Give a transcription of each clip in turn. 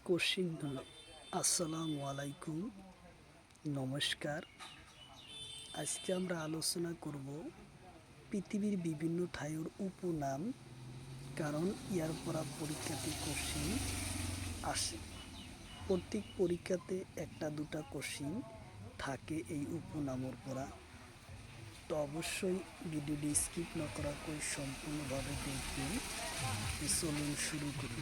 Question হলো আসসালামু আলাইকুম, নমস্কার। আজকে আমরা আলোচনা করব পৃথিবীর বিভিন্ন ঠাইয়ের উপনাম, কারণ ইয়ার পরা পরীক্ষাতে কোশ্চিন আসে। প্রত্যেক পরীক্ষাতে একটা দুটা কোশ্চিন থাকে এই উপনামর পরা। তো অবশ্যই ভিডিওটি স্কিপ না করা করে সম্পূর্ণভাবে দেখবেন। চলুন শুরু করি।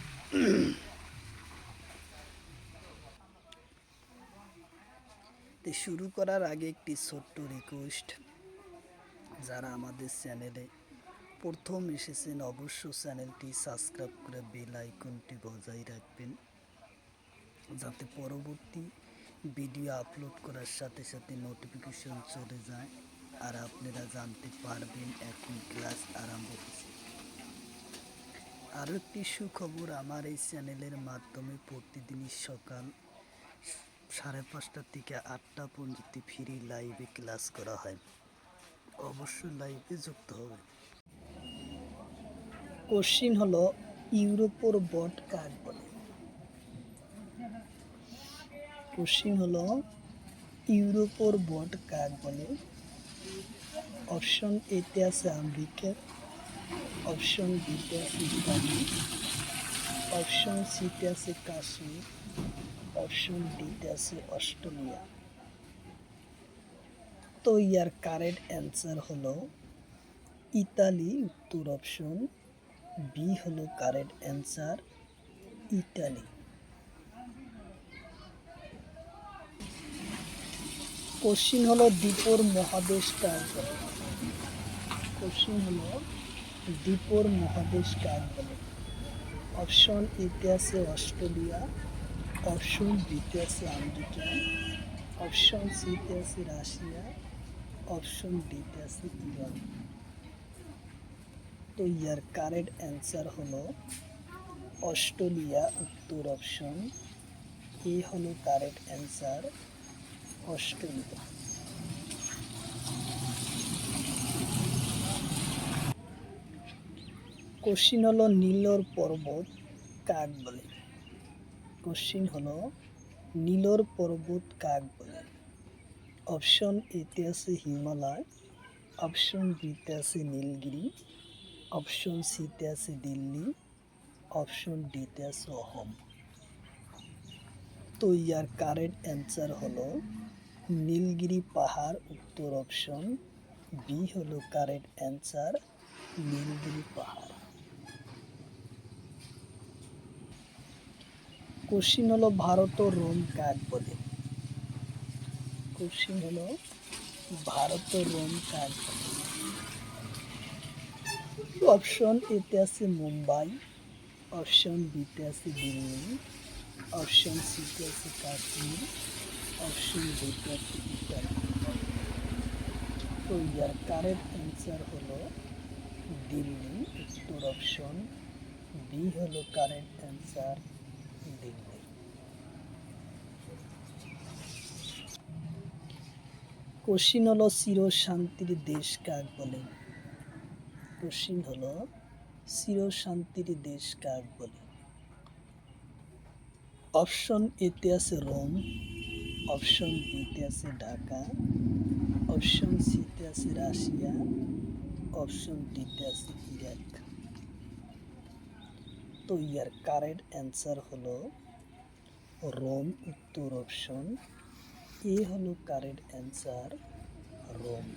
শুরু করার আগে একটি ছোট্ট রিকোয়েস্ট, যারা আমাদের চ্যানেলে প্রথম এসেছেন অবশ্য চ্যানেলটি সাবস্ক্রাইব করে বেল আইকনটি বজায় রাখবেন, যাতে পরবর্তী ভিডিও আপলোড করার সাথে সাথে নোটিফিকেশন চলে যায় আর আপনারা জানতে পারবেন এখন ক্লাস আরম্ভ হচ্ছে। আরও একটি সুখবর, আমার এই চ্যানেলের মাধ্যমে প্রতিদিনই সকাল 5:30 থেকে 8টা পর্যন্ত ফ্রি লাইভে ক্লাস করা হয়। অবশ্যই লাইভে যুক্ত হবে। কোশ্চিন হলো ইউরোপের বট কাক বলে। কোশ্চিন হলো ইউরোপের বট কাক বলে। অপশন এতে আছে আমেরিকা, অপশন বিতে আছে ইতালি, অপশন সিতে আছে কাশ্মীর, অপশন ডিতে আছে অস্ট্রেলিয়া। তো ইয়ার কারেক্ট অ্যান্সার হলো ইতালি, উত্তর অপশন বি হলো কারেক্ট অ্যান্সার, ইতালি। কোশ্চিন হলো দ্বীপর মহাদেশ কাক বলে। কোশ্চিন হলো দ্বীপর মহাদেশ কাক বলে। অপশন এতে আছে অস্ট্রেলিয়া, অপশন বিতে আছে আমেরিকা, অপশন সিতে আছে রাশিয়া, অপশন ডিতে আছে ইরান। তো ইয়ার কারেক্ট অ্যান্সার হলো অস্ট্রেলিয়া, উত্তর অপশন এ হলো কারেক্ট অ্যান্সার, অস্ট্রেলিয়া। কোশ্চিন হলো নীলর পর্বত কাক বলে। কোশ্চিন হলো নীলর পর্বত কাক বলে। অপশন এতে আছে হিমালয়, অপশন বিতে আছে নীলগিরি, অপশন সিতে আছে দিল্লি, অপশন ডিতে আছে অহম। তো ইয়ার কারেক্ট অ্যান্সার হলো নীলগিরি পাহাড়, উত্তর অপশন বি হলো কারেক্ট অ্যান্সার, নীলগিরি পাহাড়। কোশ্চিন হলো ভারত ও রোম কাক বলে। কোশ্চিন হলো ভারত ও রোম কাক বলে। অপশন এতে আছে মুম্বাই, অপশন বিতে আছে দিল্লি, অপশন সিতে আছে কাশ্মীর, অপশন ডিতে আছে ইতালি। তো ইয়ার কারেক্ট অ্যান্সার হলো দিল্লি, উত্তর অপশন বি হলো কারেক্ট অ্যান্সার, দিল্লি। কোশ্চিন হলো চির শান্তির দেশ কাক বলে। কোশ্চিন হলো চির শান্তির দেশ কাক বলে। অপশন এতে আছে রোম, অপশন বিতে আছে ঢাকা, অপশন সিতে আছে রাশিয়া, অপশন ডিতে আছে ইরাক। তো ইয়ার কারেক্ট অ্যান্সার হলো রোম, উত্তর অপশন এ হলো কারেক্ট অ্যান্সার, রোম।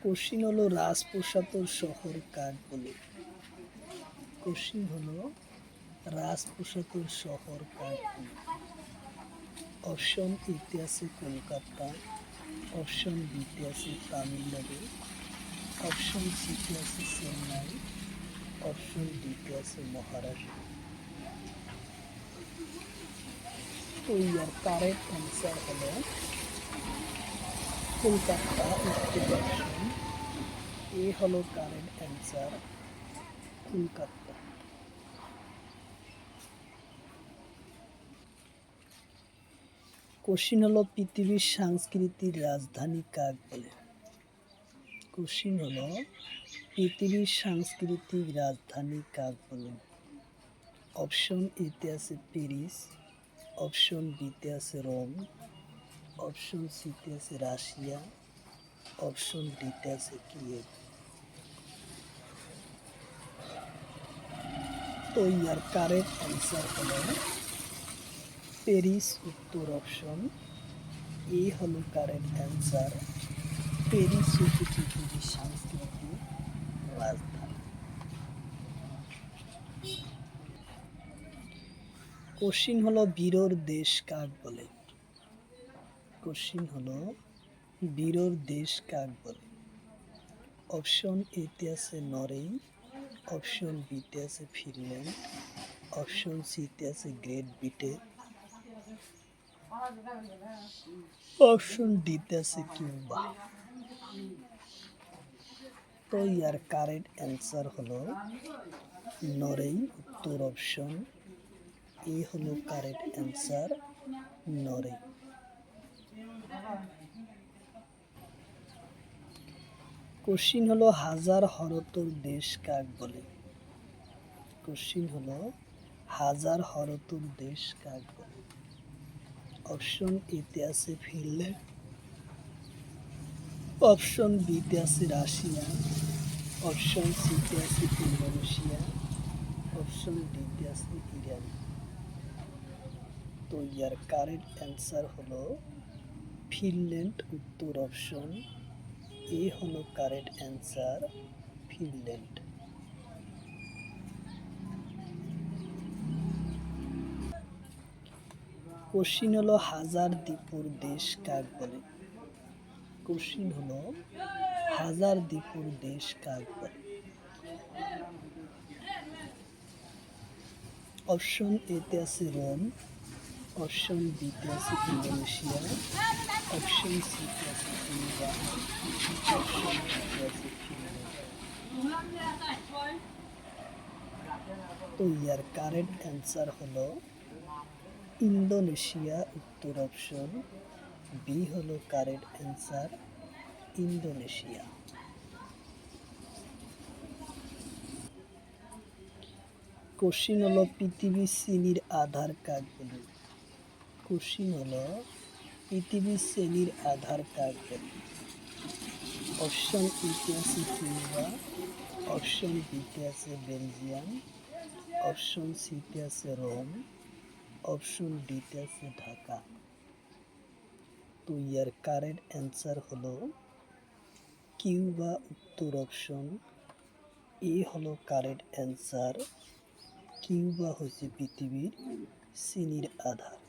কোশ্চিন হলো রাজপ্রসাদের শহর কাক বলে। কোশ্চিন হলো রাজপ্রসাদের শহর কাক বলে। অপশন এতে আছে কলকাতা, অপশন বিতে আছে তামিলনাড়ু, অপশন সিতে আছে চেন্নাই, অপশন ডিতে আছে মহারাষ্ট্র। তো ইয়ার কারেক্ট অ্যান্সার হলো কলকাতা, উত্তর অপশন এ হলো কারেক্ট অ্যান্সার, কলকাতা। কোশ্চিন হলো পৃথিবীর সাংস্কৃতিক রাজধানী কাক বলে। কোশ্চিন হলো পৃথিবীর সাংস্কৃতিক রাজধানী কাকে বলে? অপশন এতে আছে প্যারিস, অপশন বিতে আছে রোম, অপশন সিতে আছে রাশিয়া, অপশন ডিতে আছে কিয়েভ। তো ইয়ার কারেক্ট অ্যান্সার হলো প্যারিস উত্তর অপশন এ হলো কারেক্ট অ্যান্সার। প্যারিস হচ্ছে পৃথিবীর সাংস্কৃতিক রাজধানী। কোশ্চিন হলো বীরর দেশ কাকে বলে? কোশ্চিন হলো বীরর দেশ কাকে বলে? অপশন এতে আছে নরওয়ে, অপশন বিতে আছে ফিনল্যান্ড, অপশন সিতে আছে গ্রেট ব্রিটেন, অপশন ডিতে আছে কিউবা। তো ইয়ার কারেক্ট অ্যান্সার হলো নরওয়ে উত্তর অপশন এ হলো কারেক্ট অ্যান্সার, নরওয়ে। কোশ্চিন হলো হাজার হরতর দেশ কাকে বলে? কোশ্চিন হলো হাজার হরতর দেশ কাকে বলে? অপশন এতে আছে ফিনল্যান্ড, অপশন বিতে আছে রাশিয়া, অপশন সিতে আছে ইন্দোনেশিয়া, অপশন ডিতে আছে ইরান। তো ইয়ার কারেক্ট অ্যান্সার হলো ফিনল্যান্ড উত্তর অপশন এ হলো কারেক্ট অ্যান্সার, ফিনল্যান্ড। কোশ্চিন হলো হাজার দ্বীপুর দেশ কাকে বলে? কোশ্চিন হলো হাজার দ্বীপুর দেশ কাকে বলে? অপশন এতে আছে রোম, অপশন বিতে আছে ইন্দোনেশিয়া, অপশন সিতে আছে কিউবা, অপশন ডিতে আছে ফিনল্যান্ড। তো ইয়ার কারেক্ট অ্যান্সার হলো ইন্দোনেশিয়া উত্তর অপশন বি হলো কারেক্ট অ্যান্সার, ইন্দোনেশিয়া। কোশ্চিন হলো পৃথিবীর শ্রেণীর আধার কাকে বলে? কোশ্চিন হলো পৃথিবীর শ্রেণীর আধার কাকে বলে? অপশন এতে আছে কিউবা, অপশন বিতে আছে বেলজিয়াম, অপশন সিতে আছে রোম, অপশন ডিতে আছে ঢাকা। তো ইয়ার কারেক্ট অ্যান্সার হলো কিউবা উত্তর অপশন এ হলো কারেক্ট অ্যান্সার। কিউবা হচ্ছে পৃথিবীর শ্রেণীর আধার।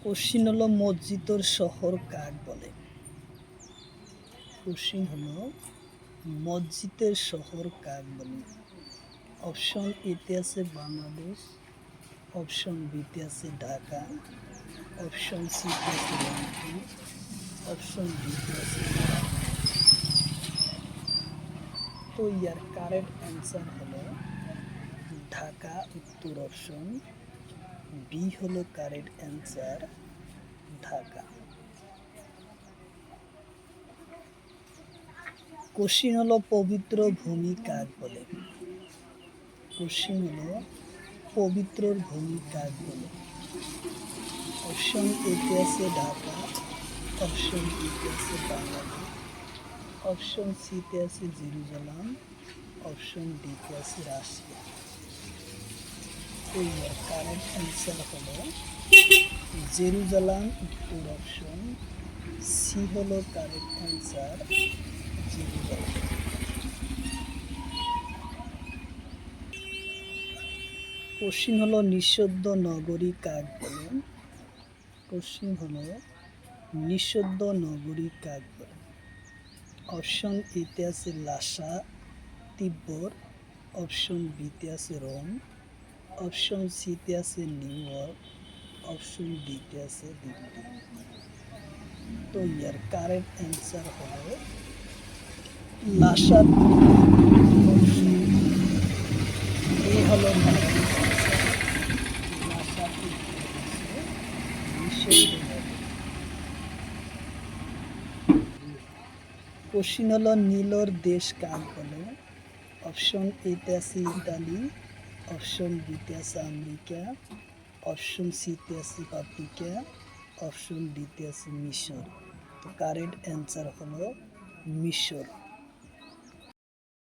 কোশ্চিন হলো মসজিদের শহর কাকে বলে? কোশ্চিন হলো মসজিদের শহর কাকে বলে? অপশন এতে আছে বাংলাদেশ, অপশন বিতে আছে ঢাকা, অপশন সিতে আছে রংপুর, অপশন ডিতে আছে। তো ইয়ার কারেক্ট অ্যান্সার হলো ঢাকা উত্তর অপশন বি হলো কারেক্ট অ্যান্সার, ঢাকা। কোশ্চিন হলো পবিত্র ভূমি কাকে বলে? কোশ্চিন হলো পবিত্র ভূমি কাকে বলে? অপশন এতে আছে ঢাকা, অপশন বিতে আছে বাংলাদেশ, অপশন সিতে আছে জেরুজালেম, অপশন ডিতে আছে রাশিয়া। এই কারেক্ট অ্যান্সার হলো জেরুজালেম উত্তর অপশন সি হলো কারেক্ট অ্যান্সার, জেরুজালেম। কোশ্চিন হলো নিঃশব্দ নগরী কাকে বলে? কোশ্চিন হলো নিঃশব্দ নগরী কাকে বলে? অপশন এতে আছে লাসা, তিব্বত, অপশন বিতে আছে রোম, অপশন সিতে আছে নিউ ইয়র্ক, অপশন ডিতে আছে দিল্লি। তো ইয়ার কারেক্ট অ্যান্সার হলো লাসা, অপশন এ হলো কারেক্ট অ্যান্সার। লাসা নিঃশব্দ কোশ্চিন হলো নীলর দেশ কাক বলে? অপশন এতে আছে ইতালি, অপশন বিতে আছে আমেরিকা, অপশন সিতে আছে আফ্রিকা, অপশন ডিতে আছে মিশর। তো কারেক্ট অ্যান্সার হলো মিশর।